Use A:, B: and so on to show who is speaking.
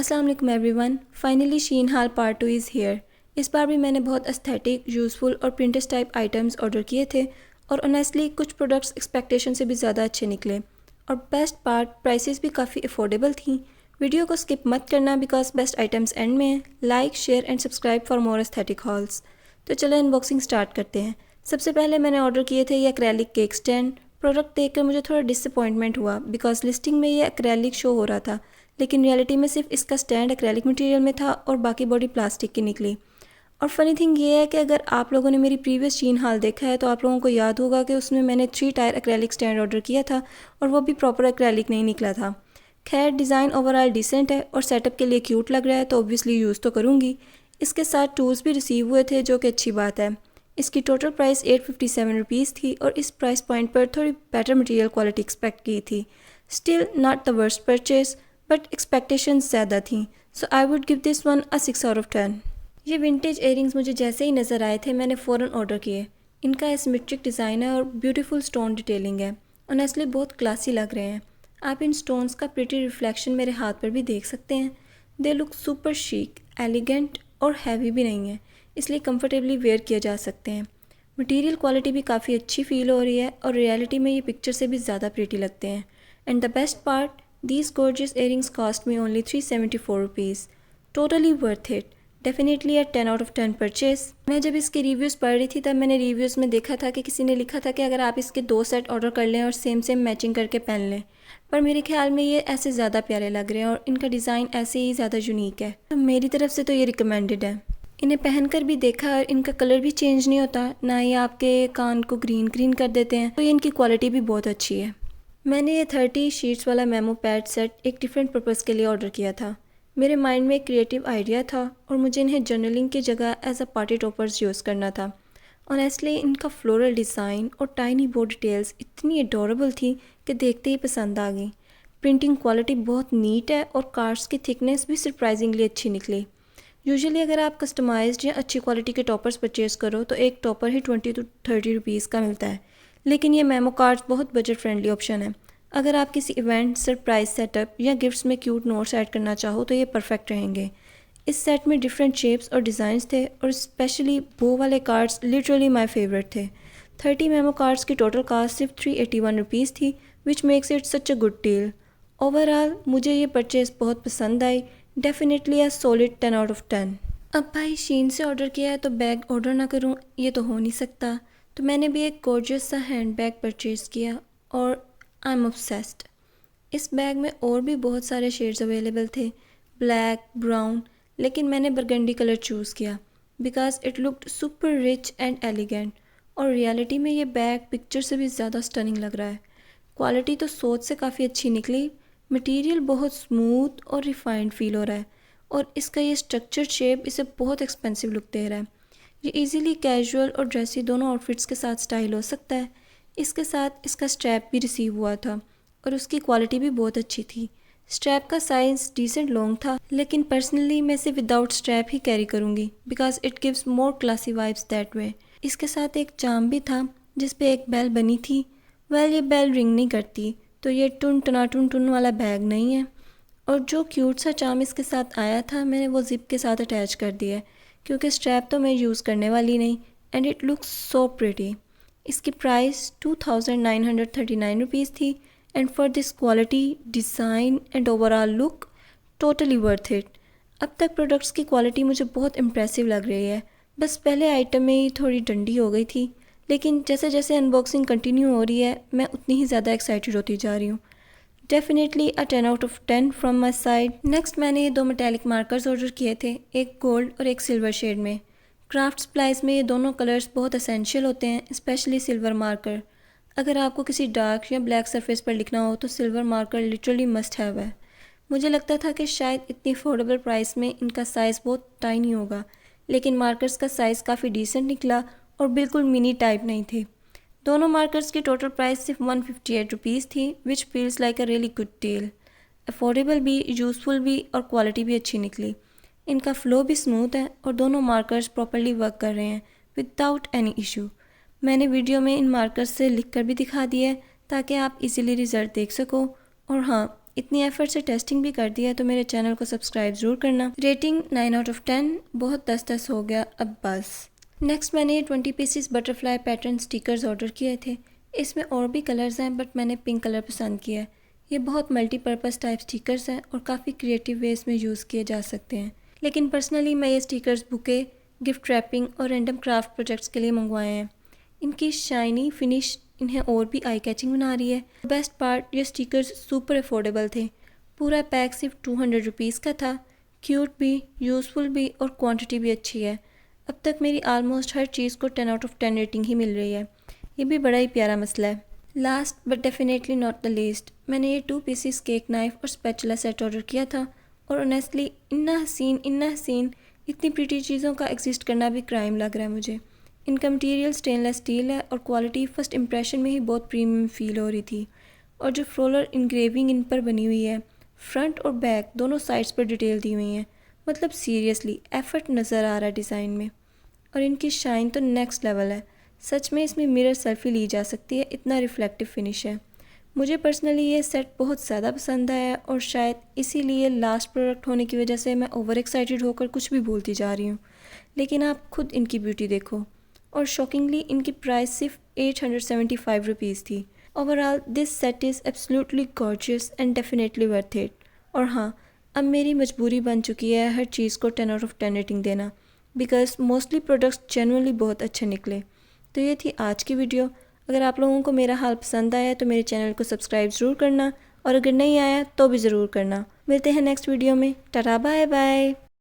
A: अस्सलाम वालेकुम everyone. Finally Shein haul part 2 is here. इस बार भी मैंने बहुत एस्थेटिक, यूज़फुल और प्रिंटेड टाइप आइटम्स ऑर्डर किए थे और ऑनेस्टली कुछ प्रोडक्ट्स एक्सपेक्टेशन से भी ज़्यादा अच्छे निकले और बेस्ट पार्ट प्राइसेस भी काफ़ी अफोर्डेबल थी। वीडियो को स्किप मत करना बिकॉज बेस्ट आइटम्स एंड में हैं। Like, share and subscribe for more aesthetic halls. तो चलो अनबॉक्सिंग स्टार्ट करते हैं। सबसे पहले मैंने ऑर्डर किए थे ये एक्रेलिक केक स्टैंड। प्रोडक्ट देखकर मुझे थोड़ा डिसअपॉइंटमेंट हुआ बिकॉज लिस्टिंग में ये एक्रेलिक शो हो रहा था, लेकिन रियलिटी में सिर्फ इसका स्टैंड एक्रेलिक मटेरियल में था और बाकी बॉडी प्लास्टिक की निकली। और फनी थिंग ये है कि अगर आप लोगों ने मेरी प्रीवियस शीन हाल देखा है तो आप लोगों को याद होगा कि उसमें मैंने 3 टायर एक्रेलिक स्टैंड ऑर्डर किया था और वो भी प्रॉपर एक्रेलिक नहीं निकला था। खैर, डिज़ाइन ओवरऑल डिसेंट है और सेटअप के लिए क्यूट लग रहा है तो ऑब्वियसली यूज़ तो करूँगी। इसके साथ टूल्स भी रिसीव हुए थे जो कि अच्छी बात है। इसकी टोटल प्राइस 857 रुपीज़ थी और इस प्राइस पॉइंट पर थोड़ी बेटर मटेरियल क्वालिटी एक्सपेक्ट की थी। Still not the worst purchase but expectations ज़्यादा थी, so I would give this one a 6 out of 10। ये विंटेज इयररिंग्स मुझे जैसे ही नज़र आए थे मैंने फ़ौरन ऑर्डर किए। इनका एसिमेट्रिक डिज़ाइन है और ब्यूटीफुल स्टोन डिटेलिंग है। ऑनेस्टली बहुत क्लासी लग रहे हैं। आप इन स्टोन्स का प्रिटी रिफ्लेक्शन मेरे हाथ पर भी देख सकते हैं। They look super chic, elegant और हैवी भी नहीं है, इसलिए कंफर्टेबली वेयर किए जा सकते हैं। मटेरियल क्वालिटी भी काफ़ी अच्छी फील हो रही है और रियलिटी में ये पिक्चर से भी ज़्यादा प्रिटी लगते हैं। And the best part, these gorgeous earrings cost me only 374 rupees. Totally worth it. Definitely a 10 out of 10 purchase. मैं जब इसके रिव्यूज़ पढ़ रही थी तब मैंने रिव्यूज़ में देखा था कि किसी ने लिखा था कि अगर आप इसके 2 सेट ऑर्डर कर लें और सेम मैचिंग करके पहन लें, पर मेरे ख्याल में ये ऐसे ज़्यादा प्यारे लग रहे हैं और इनका डिज़ाइन ऐसे ही ज़्यादा यूनिक है, तो मेरी तरफ से तो ये रिकमेंडेड है। इन्हें पहनकर भी देखा और इनका कलर भी चेंज नहीं होता, ना ही आपके कान को ग्रीन कर देते हैं, तो ये इनकी क्वालिटी भी बहुत अच्छी है। मैंने ये 30 शीट्स वाला मेमो पैड सेट एक डिफरेंट पर्पज़ के लिए ऑर्डर किया था। मेरे माइंड में एक क्रिएटिव आइडिया था और मुझे इन्हें जर्नलिंग की जगह as a party toppers use करना था। ऑनेस्टली इनका फ्लोरल डिज़ाइन और टाइनी बोर्ड डिटेल्स इतनी एडोरेबल थी कि देखते ही पसंद आ गई। प्रिंटिंग क्वालिटी बहुत नीट है और कार्ड्स की थिकनेस भी सरप्राइजिंगली अच्छी निकली। यूजुअली अगर आप कस्टमाइज्ड या अच्छी क्वालिटी के टॉपर्स परचेज़ करो तो एक टॉपर ही 20 to 30 रुपीज़ का मिलता है, लेकिन ये मेमो कार्ड्स बहुत बजट फ्रेंडली ऑप्शन है। अगर आप किसी इवेंट, सरप्राइज सेटअप या गिफ्ट्स में क्यूट नोट्स ऐड करना चाहो तो ये परफेक्ट रहेंगे। इस सेट में डिफरेंट शेप्स और डिज़ाइंस थे और स्पेशली बो वाले कार्ड्स लिटरली माय फेवरेट थे। 30 मेमो कार्ड्स की टोटल कास्ट सिर्फ 381 रुपीज़ थी, which makes it such a good deal. Overall मुझे ये परचेज़ बहुत पसंद आई। Definitely a solid 10 out of 10। अब भाई शीन से ऑर्डर किया है तो बैग ऑर्डर ना करूँ, ये तो हो नहीं सकता। तो मैंने भी एक गॉर्जियस सा हैंड बैग परचेज़ किया और आई एम ऑब्सेस्ड। इस बैग में और भी बहुत सारे शेड्स अवेलेबल थे, ब्लैक, ब्राउन, लेकिन मैंने बरगंडी कलर चूज़ किया because it looked super rich and elegant और रियलिटी में ये बैग पिक्चर से भी ज़्यादा स्टनिंग लग रहा है। क्वालिटी तो सोच से काफ़ी अच्छी निकली। मटेरियल बहुत स्मूथ और रिफाइंड फील हो रहा है और इसका ये स्ट्रक्चर्ड शेप इसे बहुत एक्सपेंसिव लुक दे रहा है। ये इजीली कैजुअल और ड्रेसी दोनों आउटफिट्स के साथ स्टाइल हो सकता है। इसके साथ इसका स्ट्रैप भी रिसीव हुआ था और उसकी क्वालिटी भी बहुत अच्छी थी। स्ट्रैप का साइज़ डिसेंट लॉन्ग था, लेकिन पर्सनली मैं इसे विदाउट स्ट्रैप ही कैरी करूँगी because it gives more classy vibes that way. इसके साथ एक चार्म भी था जिस पे एक बेल बनी थी। वेल, ये बेल रिंग नहीं करती, तो ये टुन टना टुन टुन वाला बैग नहीं है। और जो क्यूट सा चार्म इसके साथ आया था मैंने वो ज़िप के साथ अटैच कर दिया है क्योंकि स्ट्रैप तो मैं यूज़ करने वाली नहीं। And it looks so pretty. इसकी प्राइस 2939 रुपीज़ थी and for this quality, design and overall look totally worth it. अब तक प्रोडक्ट्स की क्वालिटी मुझे बहुत इम्प्रेसिव लग रही है। बस पहले आइटम में ही थोड़ी डंडी हो गई थी, लेकिन जैसे जैसे अनबॉक्सिंग कंटिन्यू हो रही है मैं उतनी ही ज़्यादा एक्साइटेड होती जा रही हूँ। Definitely a 10 out of 10 from my side. Next मैंने ये 2 मेटेलिक मार्कर्स ऑर्डर किए थे, एक गोल्ड और एक सिल्वर शेड में। क्राफ्ट सप्लाइज में ये दोनों कलर्स बहुत असेंशियल होते हैं, स्पेशली सिल्वर मार्कर। अगर आपको किसी डार्क या ब्लैक सरफेस पर लिखना हो तो silver marker literally must have है। मुझे लगता था कि शायद इतनी अफोर्डेबल प्राइस में इनका साइज़ बहुत टाइनी होगा, लेकिन मार्कर्स का साइज़ काफ़ी डिसेंट निकला और बिल्कुल मिनी टाइप नहीं थे। दोनों मार्कर्स की टोटल प्राइस सिर्फ 158 रुपीज़ थी, विच feels like a really good deal. Affordable भी, यूज़फुल भी और क्वालिटी भी अच्छी निकली। इनका फ़्लो भी स्मूथ है और दोनों मार्कर्स प्रॉपर्ली वर्क कर रहे हैं विदाउट एनी इशू। मैंने वीडियो में इन मार्कर्स से लिख कर भी दिखा दिया है ताकि आप इजीली रिज़ल्ट देख सको। और हाँ, इतनी एफर्ट से टेस्टिंग भी कर दिया है तो मेरे चैनल को सब्सक्राइब ज़रूर करना। रेटिंग 9 आउट ऑफ 10, बहुत 10/10 हो गया अब बस। नेक्स्ट मैंने 20 pieces butterfly pattern stickers order किए थे। इसमें और भी कलर्स हैं बट मैंने पिंक कलर पसंद किया है। ये बहुत मल्टीपर्पज़ टाइप स्टिकर्स हैं और काफ़ी क्रिएटिव वेज में यूज़ किए जा सकते हैं। लेकिन पर्सनली मैं ये स्टिकर्स बुके, गिफ्ट रैपिंग और रैंडम क्राफ्ट प्रोजेक्ट्स के लिए मंगवाए हैं। इनकी शाइनी फिनिश इन्हें और भी आई कैचिंग बना रही है। बेस्ट पार्ट, ये स्टिकर्स सुपर अफोर्डेबल थे। पूरा पैक सिर्फ 200 रुपीज़ का था। क्यूट भी, यूज़फुल भी और क्वांटिटी भी अच्छी है। अब तक मेरी आलमोस्ट हर चीज़ को 10 आउट ऑफ 10 रेटिंग ही मिल रही है। ये भी बड़ा ही प्यारा मसला है। Last but definitely not the least, मैंने ये 2 पीसेस केक नाइफ और स्पैचुला सेट ऑर्डर किया था और ऑनेस्टली इतना हसीन, इतनी प्रीटी चीज़ों का एग्जिस्ट करना भी क्राइम लग रहा है मुझे। इनका मटीरियल स्टेनलेस स्टील है और क्वालिटी फर्स्ट इंप्रेशन में ही बहुत प्रीमियम फील हो रही थी। और जो फ्लोरल इंग्रेविंग इन पर बनी हुई है, फ्रंट और बैक दोनों साइड्स पर डिटेल दी हुई हैं। मतलब सीरियसली एफर्ट नज़र आ रहा है डिज़ाइन में। और इनकी शाइन तो नेक्स्ट लेवल है। सच में इसमें मिरर सेल्फी ली जा सकती है, इतना रिफ्लेक्टिव फिनिश है। मुझे पर्सनली ये सेट बहुत ज़्यादा पसंद आया और शायद इसीलिए लास्ट प्रोडक्ट होने की वजह से मैं ओवर एक्साइटेड होकर कुछ भी भूलती जा रही हूँ। लेकिन आप खुद इनकी ब्यूटी देखो। और शॉकिंगली इनकी प्राइस सिर्फ 875 रुपीज़ थी। Overall this set is absolutely gorgeous and definitely worth it. और हाँ, अब मेरी मजबूरी बन चुकी है हर चीज़ को 10 आउट ऑफ 10 रेटिंग देना, बिकॉज मोस्टली प्रोडक्ट्स जेन्युइनली बहुत अच्छे निकले। तो ये थी आज की वीडियो। अगर आप लोगों को मेरा हाल पसंद आया तो मेरे चैनल को सब्सक्राइब ज़रूर करना और अगर नहीं आया तो भी ज़रूर करना। मिलते हैं नेक्स्ट वीडियो में। Tata bye bye.